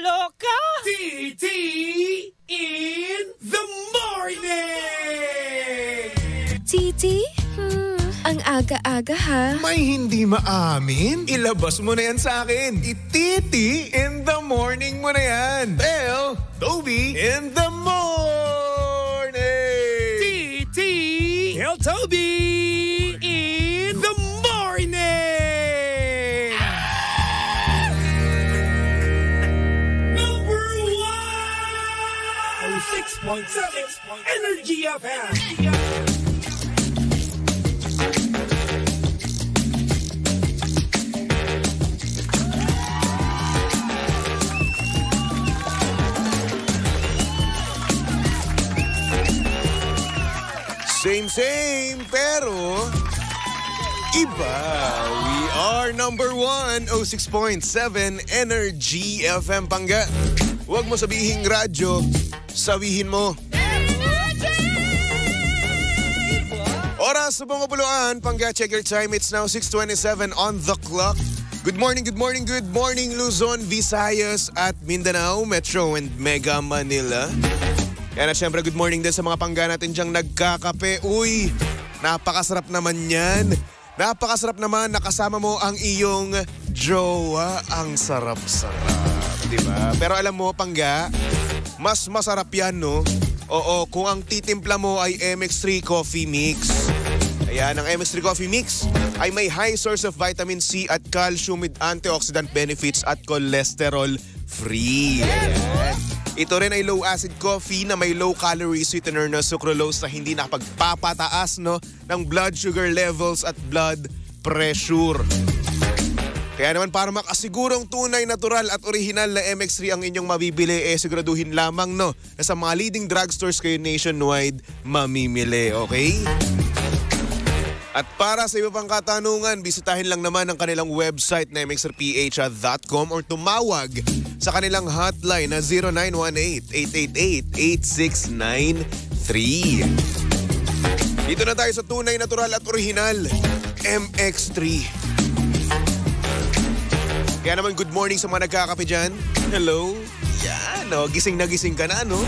Kaloka! TT in the morning! Titi? Ang aga-aga ha. May hindi maamin? Ilabas mo na yan sa akin. Ititi in the morning mo na yan. Bell, Toby in the morning! TT Tell Toby in the morning! Number 1! 6.7 Energy FM! Same, pero iba. We are number 1, 06.7 Energy FM Pangga. Huwag mo sabihing radyo, sabihin mo. Oras sa Bungapuluan, Pangga, check your time. It's now 6:27 on the clock. Good morning, Luzon, Visayas at Mindanao, Metro and Mega Manila. Yan at syempre good morning din sa mga pangga natin diyang nagkakape. Uy, napakasarap naman yan. Napakasarap naman nakasama mo ang iyong jowa. Ang sarap-sarap, diba? Pero alam mo pangga, mas masarap yan, no? Oo, kung ang titimpla mo ay MX3 Coffee Mix. Ayan, ang MX3 Coffee Mix ay may high source of vitamin C at calcium with antioxidant benefits at cholesterol free. Ayan. Ito rin ay low-acid coffee na may low-calorie sweetener na sucralose na hindi nakapagpapataas ng blood sugar levels at blood pressure. Kaya naman para makasigurong tunay, natural at original na MX3 ang inyong mabibili, siguraduhin lamang na sa mga leading drugstores kayo nationwide mamimili, okay? At para sa iba pang katanungan, bisitahin lang naman ang kanilang website na mxrph.com or tumawag sa kanilang hotline na 0918-888-8693. Dito na tayo sa tunay, natural at original, MX3. Kaya naman good morning sa mga nagkakape dyan. Hello? Yan, gising na gising ka na, no?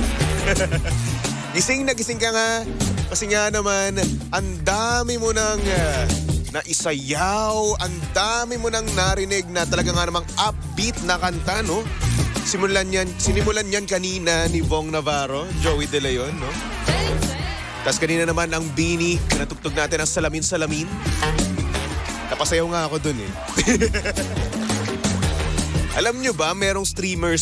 Gising na gising ka nga. Kasi nga naman, ang dami mo nang naisayaw, ang dami mo nang narinig na talaga nga namang upbeat na kanta, no? Sinimulan yan kanina ni Bong Navarro, Joey De Leon, no? Tapos kanina naman ang Bini, natugtog natin ang Salamin-Salamin. Napasayaw nga ako dun, eh. Alam nyo ba, merong streamer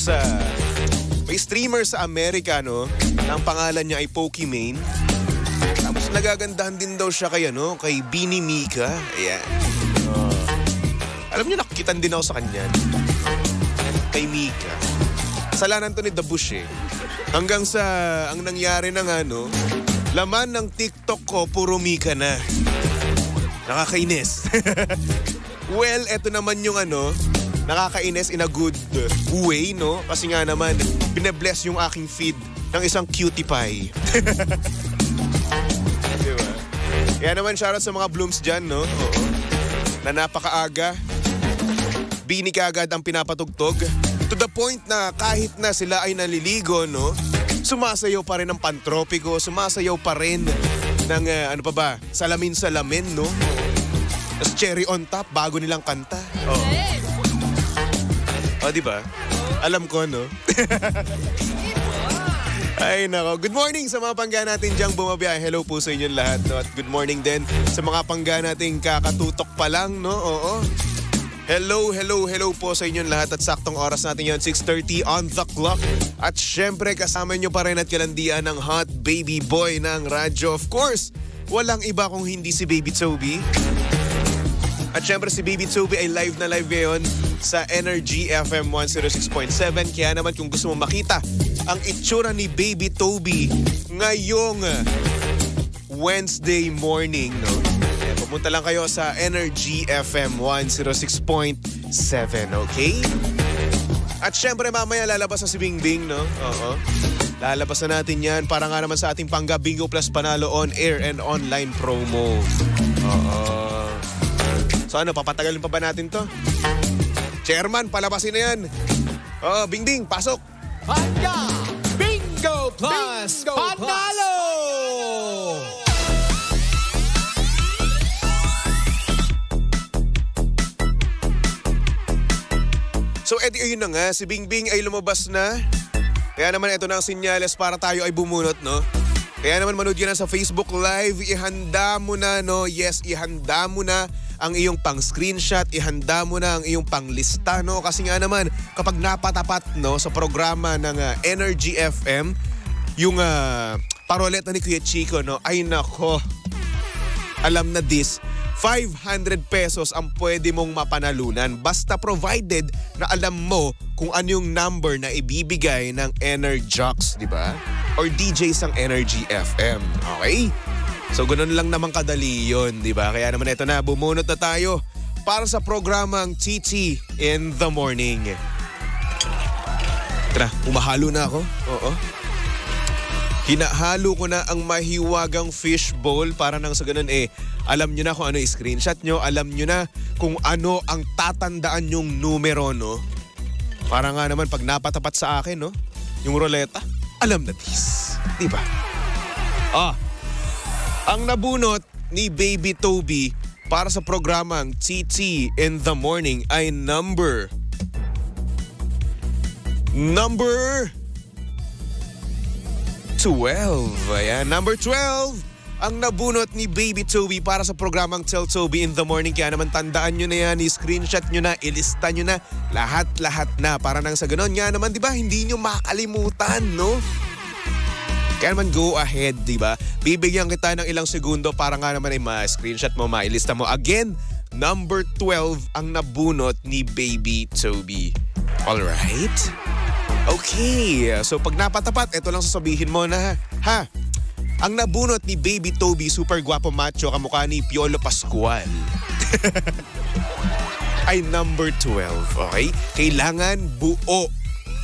may streamer sa Amerika, no? Ang pangalan niya ay Pokimane. Tapos nagagandahan din daw siya kay Bini Mika. Ayan. Alam niyo, nakikitan din ako sa kanya. Kay Mika. Kasalanan to ni The Bush, eh. Hanggang sa, ang nangyari na nga, laman ng TikTok ko, puro Mika na. Nakakainis. Well, eto naman yung nakakainis in a good way, no? Kasi nga naman, binabless yung aking feed ng isang cutie pie. Diba? Kaya naman, shoutout sa mga blooms dyan, no? Oo. Na napakaaga. Bini kaagad ang pinapatugtog. To the point na kahit na sila ay naliligo, no? Sumasayaw pa rin ng pantropiko, sumasayaw pa rin ng, Salamin-Salamin, no? Tapos cherry on top, bago nilang kanta. Oh. O, diba? Alam ko, no? Ay, nako. Good morning sa mga pangga natin diyang bumabiyahe. Hello po sa inyong lahat. No? At good morning din sa mga pangga natin kakatutok pa lang, no? Oo. Hello po sa inyong lahat. At saktong oras natin yun, 6:30 on the clock. At syempre, kasama nyo pa rin at kalandian ng hot baby boy ng radyo. Of course, walang iba kung hindi si Baby Toby. At syempre, si Baby Toby ay live na live ngayon sa Energy FM 106.7. Kaya naman kung gusto mo makita ang itsura ni Baby Toby ngayong Wednesday morning, no? Pumunta lang kayo sa Energy FM 106.7, okay? At syempre mamaya lalabas na si Bingbing, no? Oo. Lalabas na natin yan para nga naman sa ating Pangga Bingo Plus Panalo on air and online promo. Oo. So papatagalin pa ba natin to? Chairman, palabasin na yan. Oh, Bingbing, pasok. Panga Bingo Plus Panalo! So, edi ayun na nga, si Bingbing ay lumabas na. Kaya naman ito na ang sinyales para tayo ay bumunot, no? Kaya naman manood yun na sa Facebook Live, ihanda mo na, no? Yes, ihanda mo na ang iyong pang-screenshot, ihanda mo na ang iyong pang-lista, no? Kasi nga naman, kapag napatapat, no, sa programa ng Energy FM, yung paroleta ni Kuya Chico, no? Ay nako, alam na this, 500 pesos ang pwede mong mapanalunan basta provided na alam mo kung ano yung number na ibibigay ng Energox, di ba? Or DJs ng Energy FM, okay? So ganun lang naman kadali yun, di ba? Kaya naman ito na, bumunot na tayo para sa programang TT in the Morning. Tara, umahalo na ako. Oo. Hinahalo ko na ang mahiwagang fishbowl para nang sa ganun alam nyo na kung ano i-screenshot nyo, alam nyo na kung ano ang tatandaan yung numero, no? Para nga naman pag napatapat sa akin, no? Yung roleta, alam na this. Diba? Ang nabunot ni Baby Toby para sa programang TT in the Morning ay number 12. Ayan, number 12. Ang nabunot ni Baby Toby para sa programang Tell Toby in the Morning. Kaya naman tandaan nyo na yan, i-screenshot nyo na, ilista nyo na, lahat-lahat na. Para nang sa ganon nga naman, di ba, hindi nyo makalimutan, no? Kaya naman go ahead, di ba? Bibigyan kita ng ilang segundo para nga naman ay ma-screenshot mo, mailista mo. Again, number 12 ang nabunot ni Baby Toby. Alright? Okay, so pag napatapat, ito lang sasabihin mo na, ha? Ang nabunot ni Baby Toby, super gwapo macho, kamukha ni Piolo Pascual. Ay number 12, okay? Kailangan buo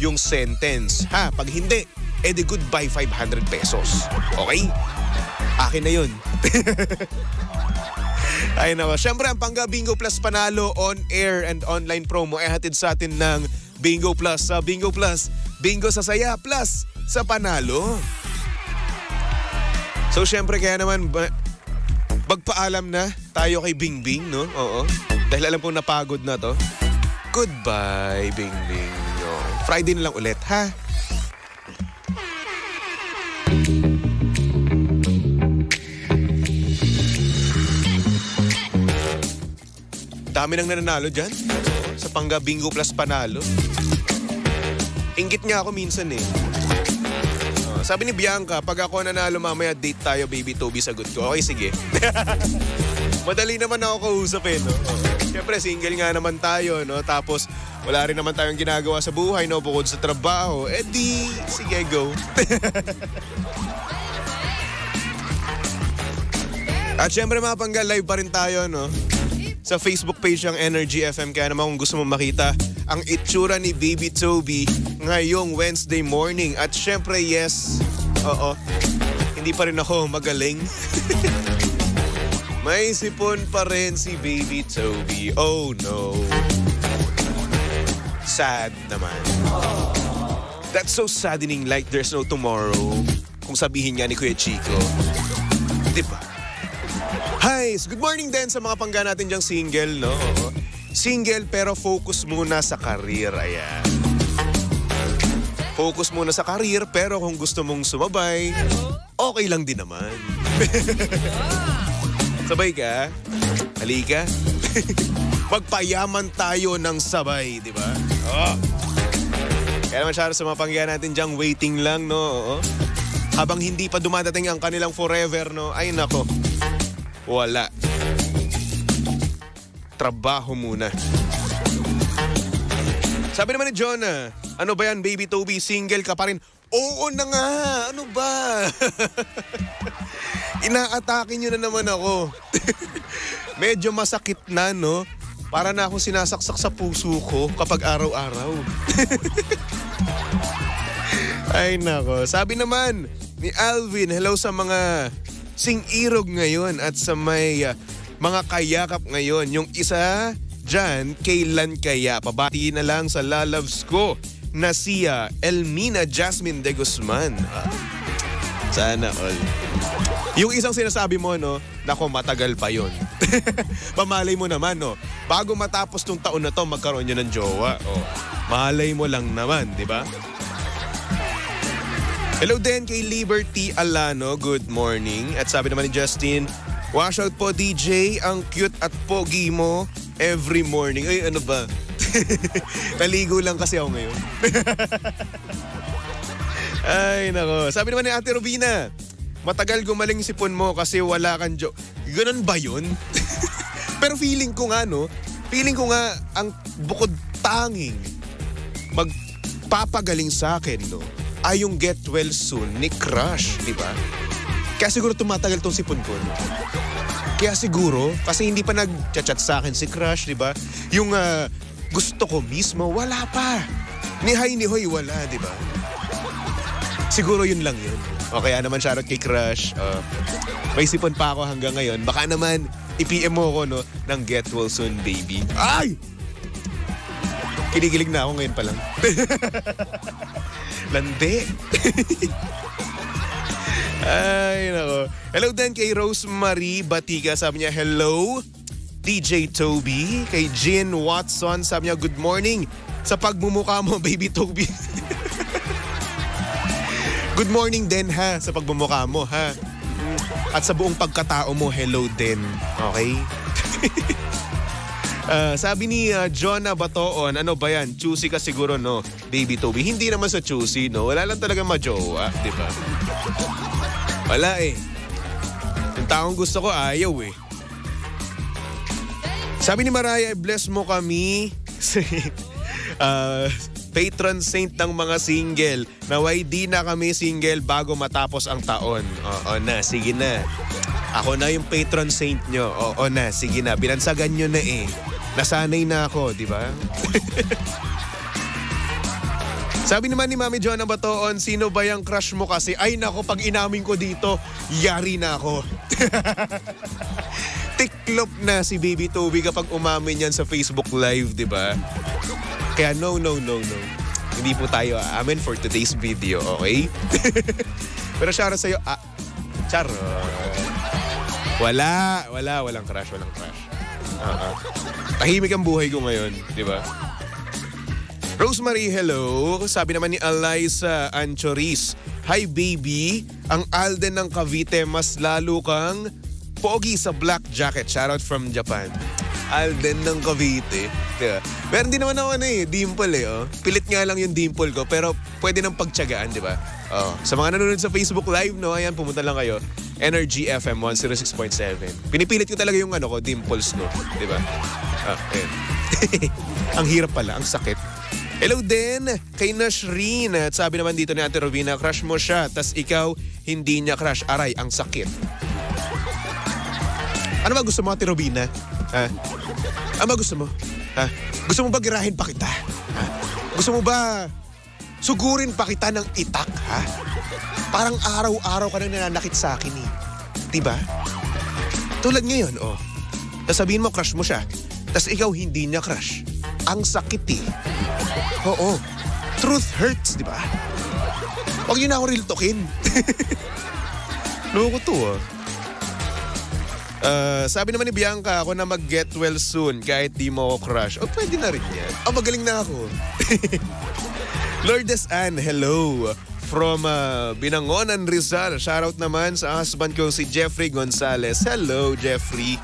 yung sentence. Ha? Pag hindi, edi goodbye 500 pesos. Okay? Akin na yun. Ay naman. Siyempre, ang Pangga Bingo Plus Panalo on air and online promo ay hatid sa atin ng Bingo Plus. Sa Bingo Plus, bingo sa saya plus sa panalo. So, syempre, kaya naman, magpaalam na tayo kay Bingbing, no? Oo. Dahil alam kong napagod na to. Goodbye, Bingbing. No. Friday na lang ulit, ha? Dami nang nananalo dyan. Sa Pangga Bingo Plus Panalo. Inggit nga ako minsan Sabi ni Bianca, pag ako nanalo mamaya, date tayo, Baby Toby, sagot ko. Okay, sige. Madali naman ako kausap no? Siyempre, single nga naman tayo, no? Tapos, wala rin naman tayong ginagawa sa buhay, no? Bukod sa trabaho. Eh di, sige, go. At siyempre, mga Pangga, live pa rin tayo, no? Sa Facebook page ng Energy FM. Kaya naman kung gusto mo makita ang itsura ni Baby Toby ngayong Wednesday morning. At syempre, yes, hindi pa rin ako magaling. May sipon pa rin si Baby Toby. Oh no. Sad naman. That's so saddening, like there's no tomorrow. Kung sabihin nga ni Kuya Chico. Diba? Hi! Good morning din sa mga Pangga natin dyang single, no? Single pero focus muna sa career, ayan. Focus muna sa career pero kung gusto mong sumabay, okay lang din naman. Sabay ka? Halika? Magpayaman tayo ng sabay, di ba? Kaya naman siya sa mga Pangga natin dyang waiting lang, no? Habang hindi pa dumadating ang kanilang forever, no? Ay nako. Wala. Trabaho muna. Sabi naman ni Jonah, ano ba yan, Baby Toby? Single ka pa rin? Oo na nga. Ano ba? Inaatake nyo na naman ako. Medyo masakit na, no? Para na akong sinasaksak sa puso ko kapag araw-araw. Ay nako. Sabi naman ni Alvin, hello sa mga sing-irog ngayon at sa may mga kayakap ngayon. Yung isa dyan, kailan kaya? Pabati na lang sa lalabs ko na si Elmina Jasmine de Guzman. Sana all. Yung isang sinasabi mo, no, nako matagal pa yun. Pamalay mo naman, no, bago matapos tong taon na to, magkaroon nyo ng jowa. Oh, malay mo lang naman, di ba? Hello din kay Liberty Alano, good morning. At sabi naman ni Justin, wash out po DJ, ang cute at pogi mo every morning. Ay, ano ba? Naligo lang kasi ako ngayon. Ay, nako. Sabi naman ni Ate Robina, matagal gumaling sipon mo kasi wala kang Ganun ba yun? Pero feeling ko nga, no? Feeling ko nga ang bukod tanging magpapagaling sa akin, no, ay yung get well soon ni Crush, di ba? Kaya siguro tumatagal tong sipon ko, no? Kaya siguro, kasi hindi pa nag-chat sa akin si Crush, di ba? Yung gusto ko mismo, wala pa. Ni hi ni hoy, wala, di ba? Siguro yun lang yun. O kaya naman shoutout kay Crush. May sipon pa ako hanggang ngayon. Baka naman i-PM mo ako, no, ng get well soon, baby. Ay! Kinikilig na ako ngayon pa lang. Landi. Ay, nako. Hello din kay Rosemary Batika. Sabi niya, hello, DJ Toby. Kay Jean Watson. Sabi niya, good morning. Sa pagmumukha mo, baby Toby. Good morning din, ha, sa pagmumukha mo, ha. At sa buong pagkatao mo, hello din. Okay? Sabi ni Jonah Batoon, ano ba yan? Choosy ka siguro, no, baby Toby. Hindi naman sa choosy, no. Wala lang talaga majowa, di ba? Wala eh. Yung taong gusto ko, ayaw eh. Sabi ni Mariah, bless mo kami. Patron saint ng mga single. Naway di na kami single bago matapos ang taon. Oo na, sige na. Ako na yung patron saint nyo. Oo na, sige na. Binansagan nyo na eh. Nasanay na ako, di ba? Sabi naman ni Mami John Batoon, sino ba yung crush mo kasi? Ay nako, pag inamin ko dito, yari na ako. Tiklop na si Baby Toby kapag umamin yan sa Facebook Live, di ba? Kaya no. Hindi po tayo aamin for today's video, okay? Pero shoutout sa'yo, charo. Walang crush. Tahimik ang buhay ko ngayon, di ba? Rosemary, hello. Sabi naman ni Eliza Anchoris, hi baby, ang Alden ng Cavite mas lalo kang pogi sa black jacket. Shoutout from Japan. Alden ng Cavite. Diba? Pero hindi naman ako dimple eh. Oh. Pilit nga lang yung dimple ko pero pwede nang pagtiyagaan, di ba? Oh. Sa mga nanonood sa Facebook Live, no, ayan, pumunta lang kayo. Energy FM 106.7. Pinipilit ko talaga yung ko, dimples, no? Di ba? Ayan. Ang hirap pala, ang sakit. Hello din kay Nashreen. At sabi naman dito ni Ate Robina, crush mo siya, tas ikaw hindi niya crush. Aray, ang sakit. Ano ba gusto mo, Ate Robina? Ha? Ano ba gusto mo? Ha? Gusto mo ba girahin pa kita? Ha? Gusto mo ba sugurin pa kita ng itak, ha? Parang araw-araw ka nang nananakit sa akin eh. Diba? Tulad ngayon, oh. Tas sabihin mo, crush mo siya. Tas ikaw hindi niya crush. Ang sakit eh. Oo. Truth hurts, diba? Huwag yun na ako real talkin. Loko to, ah. Sabi naman ni Bianca, ako na mag-get well soon kahit di mo ako crush. Oh, pwede na rin yan. Oh, magaling na ako. Lourdes Ann, hello. From Binangonan, Rizal. Shoutout naman sa husband ko si Jeffrey Gonzalez. Hello, Jeffrey.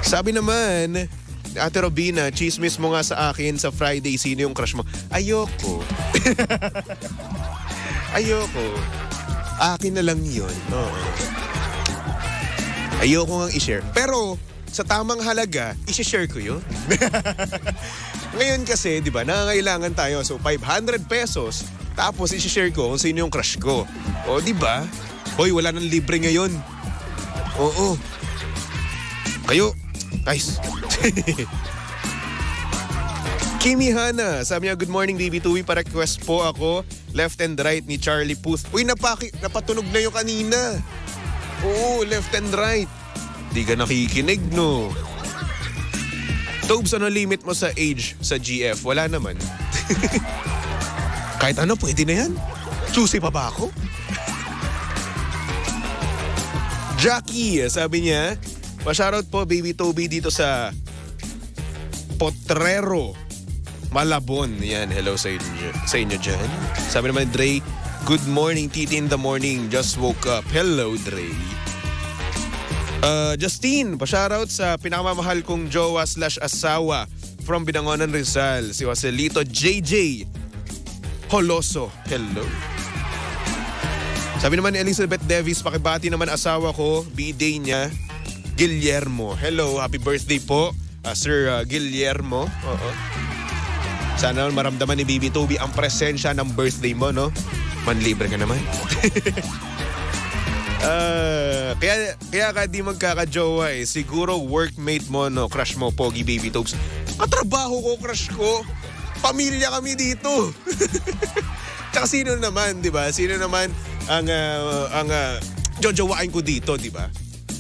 Sabi naman, Ate Robina, chismis mo nga sa akin sa Friday. Sino yung crush mo? Ayoko. Ayoko. Akin na lang yun. Oo. Ayoko nga i-share. Pero sa tamang halaga, i-share ko yun. Ngayon kasi, di ba, nangangailangan tayo. So, 500 pesos. Tapos, i-share ko kung sino yung crush ko. O, di ba? Hoy, wala nang libre ngayon. Oo. Kayo, guys. Kimi Hana, sabi niya, good morning, Baby Tuwi. Pa-request po ako, Left and Right ni Charlie Puth. Uy, napatunog na yung kanina. Oo, Left and Right. Di ka nakikinig, no? Tobes, ano limit mo sa age sa GF? Wala naman. Kahit ano, pwede na yan. Choosy pa ba ako? Jackie, sabi niya, pa-shoutout po Baby Toby dito sa Potrero, Malabon. Yan, hello sa inyo dyan. Sabi naman Dre, good morning, Titi in the morning. Just woke up. Hello, Dre. Justine, pa-shoutout sa pinakamamahal kong jowa/asawa from Binangonan, Rizal. Si Joselito JJ Holoso. Hello. Sabi naman ni Elizabeth Davis, pakibati naman asawa ko, B-day niya, Guillermo. Hello, happy birthday po, Sir Guillermo. Oo. Sana maramdaman ni Bibi Toby ang presensya ng birthday mo, no? Manlibre ka naman. Kaya ka di magkakajowa eh. Siguro workmate mo, no? Crush mo, Pogi Baby Tobes. Katrabaho ko, crush ko. Pamilya kami dito. Tsaka sino naman, di ba? Sino naman ang jojowain ko dito, di ba?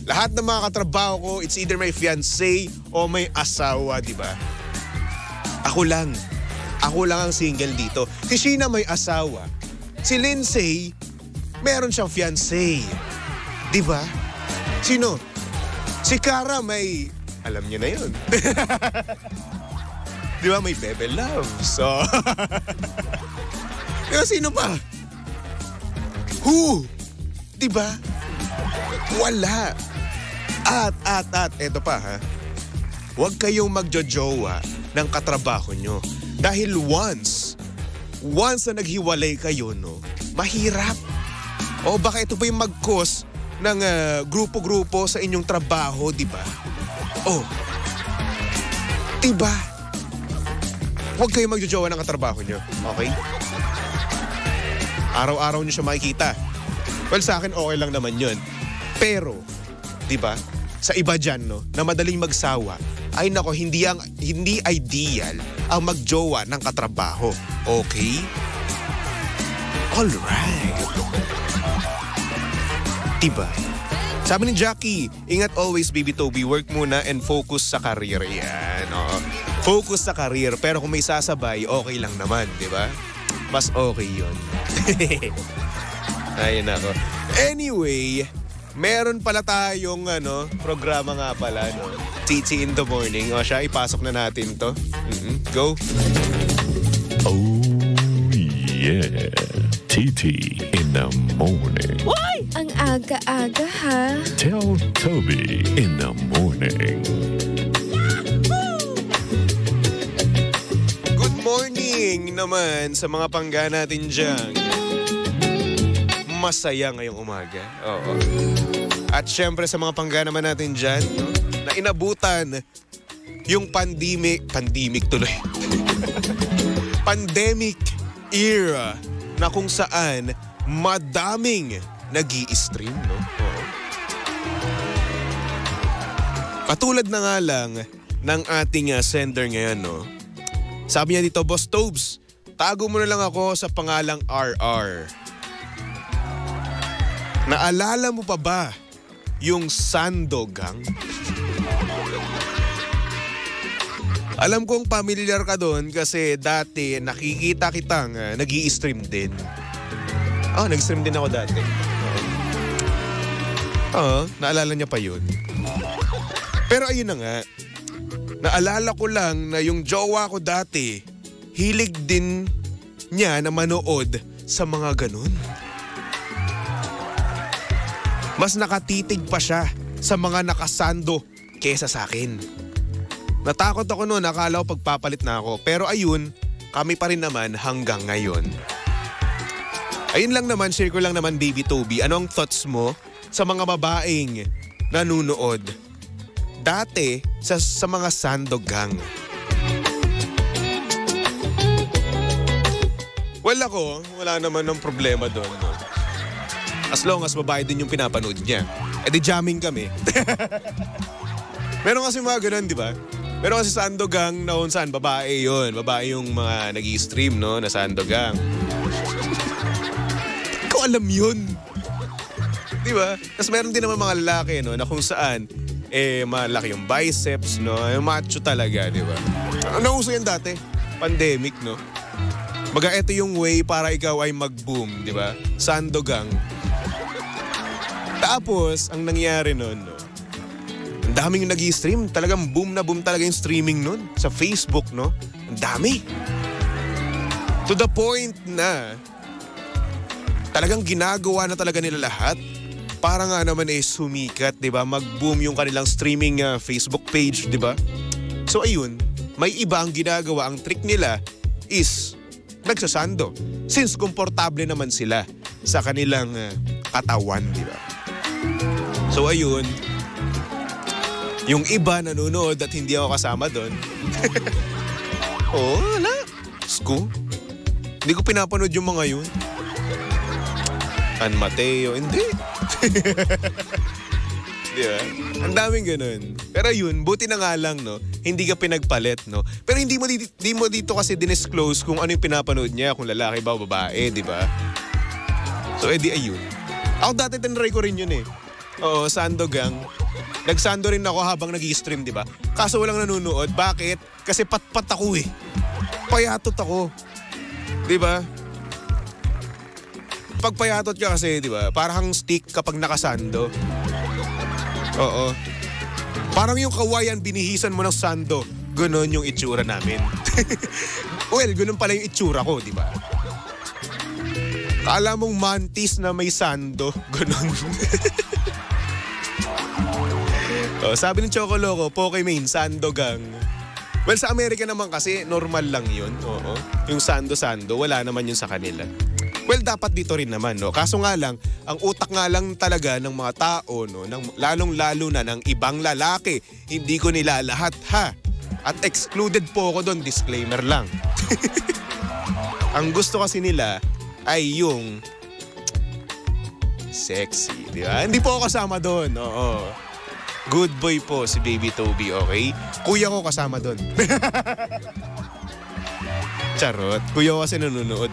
Lahat ng mga katrabaho ko, it's either may fiancé o may asawa, di ba? Ako lang ang single dito. Si Sheena may asawa. Si Lindsay, meron siyang fiancé. Di ba? Sino? Si Cara may, alam niyo na yun. Di ba? May Bebe Love. So, di ba sino pa? Who? Di ba? Wala. At, eto pa ha. Huwag kayong magjojowa ng katrabaho nyo. Dahil once na naghiwalay kayo, no, mahirap. O baka ito pa yung mag-cause ng grupo-grupo sa inyong trabaho, di ba? Oh, di ba? Huwag kayong magjojowa ng katrabaho nyo, okay? Araw-araw nyo siya makikita. Well, sa akin okay lang naman yun. Pero, di ba, sa iba dyan, no, na madaling magsawa, ay nako, hindi ideal ang magjowa ng katrabaho. Okay? Alright. Diba? Sabi ni Jackie, ingat always, Baby Toby. Work muna and focus sa career. Yan, oh. Focus sa career. Pero kung may sasabay, okay lang naman, diba? Mas okay yun. Ayun ako. Anyway, meron pala tayong programa nga pala, no? Titi in the morning. O siya, ipasok na natin to. Go. Oh, yeah. Titi in the morning. Why? Ang aga-aga ha. Tell Toby in the morning. Good morning naman sa mga pangga natin dyan. Masaya ngayong umaga. Oo. At syempre sa mga pangga naman natin dyan, no, na inabutan yung pandemic tuloy. Pandemic era na kung saan madaming nag-i-stream, no? Oo. Katulad na nga lang ng ating sender ngayon, no? Sabi niya dito, Boss Tobes, tago mo na lang ako sa pangalang RR. Naalala mo pa ba yung Sandogang? Alam kong familiar ka doon kasi dati nakikita kitang nag-i-stream din. Oh, nag-stream din ako dati. Oo, naalala niya pa yun. Pero ayun na nga, naalala ko lang na yung jowa ko dati, hilig din niya na manood sa mga ganun. Mas nakatitig pa siya sa mga nakasando kesa sa akin. Natakot ako noon, akala ko pagpapalit na ako. Pero ayun, kami pa rin naman hanggang ngayon. Ayun lang naman, share ko lang naman, Baby Toby. Ano ang thoughts mo sa mga babaeng nanunood dati sa mga Sandogang? Well ako, wala naman ng problema doon. No? As long as babae din yung pinapanood niya. E di jamming kami. Meron kasi mga ganun, di ba? Meron kasi Sandogang na kung saan babae yun. Babae yung mga nag-i-stream, no, na Sandogang. Ikaw alam yun. Di ba? Tapos meron din naman mga lalaki, no, na kung saan malaki yung biceps, no? Yung macho talaga, di ba? Nauso yan dati. Pandemic, no? Baga, ito yung way para ikaw ay mag-boom, di ba? Sandogang. Tapos, ang nangyari nun, no? Ang daming nag-i-stream. Talagang boom na boom talaga yung streaming nun. Sa Facebook, no? Ang dami. To the point na talagang ginagawa na talaga nila lahat para nga naman sumikat, di ba? Mag-boom yung kanilang streaming Facebook page, di ba? So ayun, may iba ang ginagawa. Ang trick nila is nagsasando. Since komportable naman sila sa kanilang katawan, di ba? So ayun, yung iba nanonood at hindi ako kasama doon. Wala. Sko. Hindi ko pinapanood yung mga yun. San Mateo, hindi. Di ba? Ang daming ganun. Pero yun, buti na nga lang, no? Hindi ka pinagpalit, no? Pero hindi mo dito kasi dinisclose kung ano yung pinapanood niya, kung lalaki ba o babae, di ba? So, edi ayun. Ako dati tinry ko rin yun eh. Oo, sandogang. Nagsando rin ako habang nag-i-stream, di ba? Kaso walang nanonood. Bakit? Kasi patpat ako eh. Payatot ako. Di ba? Pag payatot ka kasi, di ba? Parang stick kapag nakasando. Oo. Parang yung kawayan, binihisan mo ng sando. Ganon yung itsura namin. Well, ganon pala yung itsura ko, di ba? Kala mong mantis na may sando. Ganon. Sabi ng Choco Loco, Pokemon, sandogang. Well, sa Amerika naman kasi, normal lang yun. Oo. Yung sando-sando, wala naman yun sa kanila. Well, dapat dito rin naman, no? Kaso nga lang, ang utak nga lang talaga ng mga tao, no? Lalong-lalo na ng ibang lalaki, hindi ko nila lahat, ha? At excluded po ako doon, disclaimer lang. Ang gusto kasi nila ay yung sexy, di ba? Hindi po ako kasama doon, oo. Good boy po si Baby Toby, okay? Kuya ko kasama doon. Charot. Kuya ko kasi nanonood.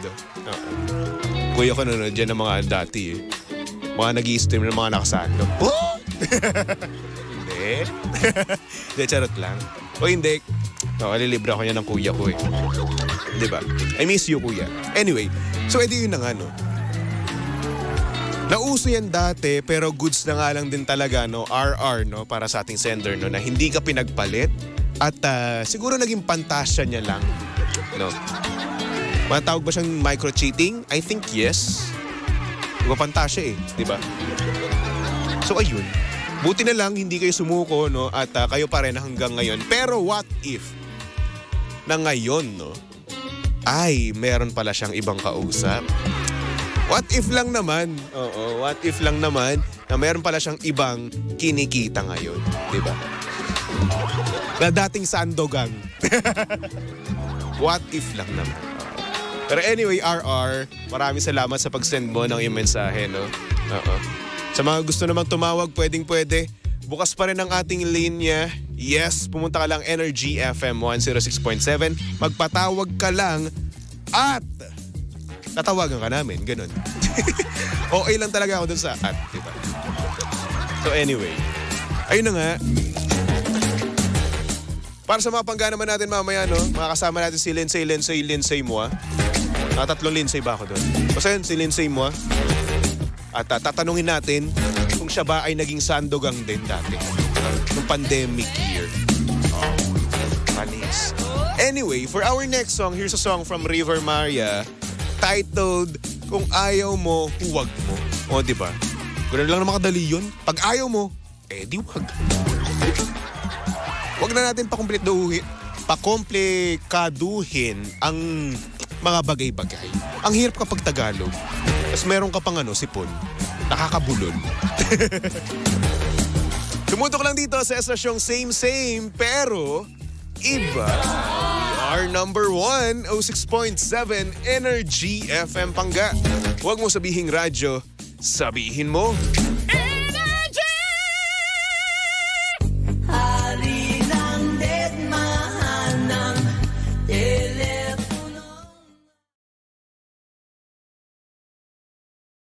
Kuya ko nanonood dyan ng mga dati eh. Mga nag-i-stream ng mga nakasando. Oh! Hindi. Hindi, charot lang. O hindi. Alilibre ako niya ng kuya ko eh. Diba? I miss you, kuya. Anyway, so edi yun na nga, no? Nauso yan dati, pero goods na nga lang din talaga, no? RR, no? Para sa ating sender, no? Na hindi ka pinagpalit. At siguro naging pantasya niya lang, no? Matawag ba siyang micro-cheating? I think yes. Diba pantasya eh, di ba? So ayun. Buti na lang hindi kayo sumuko, no? At kayo pa rin hanggang ngayon. Pero what if na ngayon, no? Ay, meron pala siyang ibang kausap. What if lang naman, oo, what if lang naman na meron pala siyang ibang kinikita ngayon, di ba? Na dating sandogang. What if lang naman. Pero anyway, RR, maraming salamat sa pag-send mo ng iyong mensahe, no? Oo. Sa mga gusto namang tumawag, pwedeng-pwede. Bukas pa rin ang ating linya. Yes, pumunta ka lang Energy FM 106.7. Magpatawag ka lang at tatawagan ka namin, ganun. Okay lang talaga ako dun sa at, diba? So anyway, ayun na nga. Para sa mga panggana naman natin mamaya, no? Makakasama natin si Lindsay mo, ah. Tatlong Lindsay ba ako doon? Basta yun, si Lindsay mo, ah. At tatanungin natin kung siya ba ay naging sandogang din dati. Nung pandemic year. Oh, panis. Anyway, for our next song, here's a song from River Maria titled, Kung Ayaw Mo, Huwag Mo. O, diba? Ganun lang na makadali yun. Pag ayaw mo, di wag. Wag na natin pakomplikaduhin ang mga bagay-bagay. Ang hirap kapag Tagalog. Tapos meron ka pang sipon. Nakakabulol. Tumutok lang dito sa estasyong same, pero iba. Our number 1, 06.7 Energy FM Pangga. Huwag mo sabihing radyo, sabihin mo.